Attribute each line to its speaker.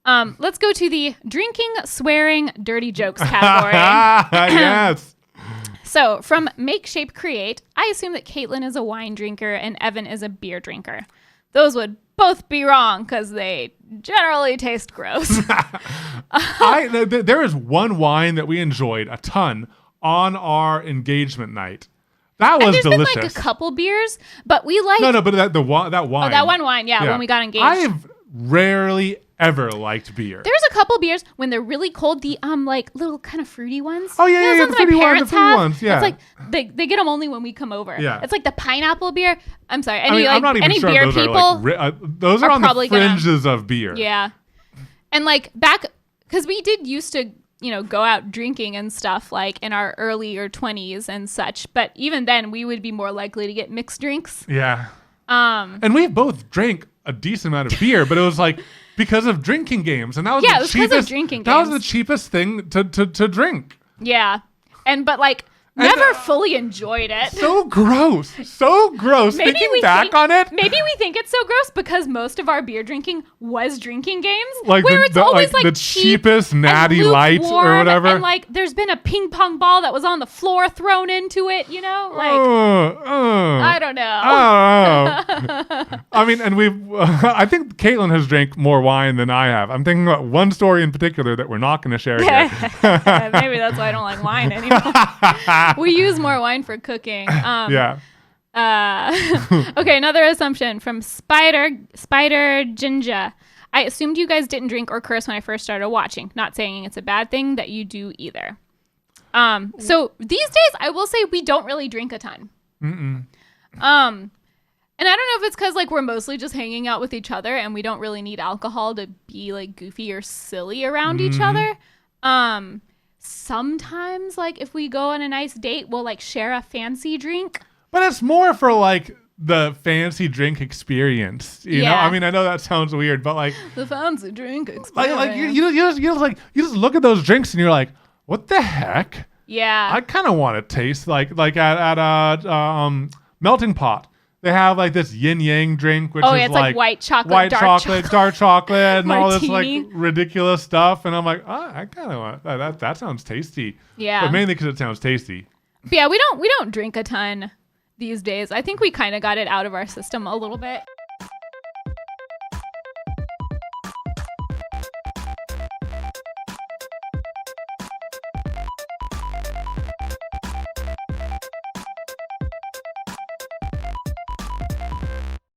Speaker 1: Let's go to the drinking, swearing, dirty jokes category.
Speaker 2: Yes.
Speaker 1: So from Make, Shape, Create, I assume that Katelyn is a wine drinker and Evan is a beer drinker. Those would both be wrong because they generally taste gross.
Speaker 2: There is one wine that we enjoyed a ton on our engagement night. That was
Speaker 1: delicious.
Speaker 2: delicious.
Speaker 1: Been like a couple beers, but we like
Speaker 2: but that wine.
Speaker 1: Oh, that one wine, yeah, when we got engaged.
Speaker 2: I have rarely ever liked beer.
Speaker 1: There's a couple beers when they're really cold, the like little kind of fruity ones.
Speaker 2: Oh yeah, the fruity ones. Yeah,
Speaker 1: it's like they get them only when we come over.
Speaker 2: Yeah,
Speaker 1: it's like the pineapple beer. I'm sorry,
Speaker 2: I'm not even sure
Speaker 1: beer
Speaker 2: those
Speaker 1: people
Speaker 2: are those are on the fringes of beer.
Speaker 1: Yeah, and like back because we did used to go out drinking and stuff like in our earlier 20s and such, but even then we would be more likely to get mixed drinks.
Speaker 2: Yeah. And we both drank a decent amount of beer, but it was like because of drinking games, and that was the cheapest. That was the cheapest thing to drink.
Speaker 1: Yeah, but like never fully enjoyed it.
Speaker 2: So gross. Thinking back on it,
Speaker 1: maybe we think it's so gross because most of our beer drinking was drinking games,
Speaker 2: like
Speaker 1: where it's always like
Speaker 2: the cheapest Natty Light or whatever,
Speaker 1: and like there's been a ping pong ball that was on the floor thrown into it. I don't know.
Speaker 2: I mean, and I think Katelyn has drank more wine than I have. I'm thinking about one story in particular that we're not going to share here.
Speaker 1: Maybe that's why I don't like wine anymore. We use more wine for cooking.
Speaker 2: Yeah.
Speaker 1: Okay, another assumption from Spider Ginger. I assumed you guys didn't drink or curse when I first started watching. Not saying it's a bad thing that you do either. So these days, I will say we don't really drink a ton. And I don't know if it's because like we're mostly just hanging out with each other and we don't really need alcohol to be like goofy or silly around each other. Sometimes like if we go on a nice date, we'll like share a fancy drink.
Speaker 2: But it's more for like the fancy drink experience. You know? I mean, I know that sounds weird, but like
Speaker 1: the fancy drink experience.
Speaker 2: Like you just look at those drinks and you're like, what the heck?
Speaker 1: Yeah.
Speaker 2: I kind of want to taste like at Melting Pot. They have like this yin yang drink, which is
Speaker 1: it's like white chocolate,
Speaker 2: dark chocolate, and all this like ridiculous stuff. And I'm like, I kind of want that. That sounds tasty.
Speaker 1: Yeah,
Speaker 2: but mainly because it sounds tasty.
Speaker 1: But yeah, we don't drink a ton these days. I think we kind of got it out of our system a little bit.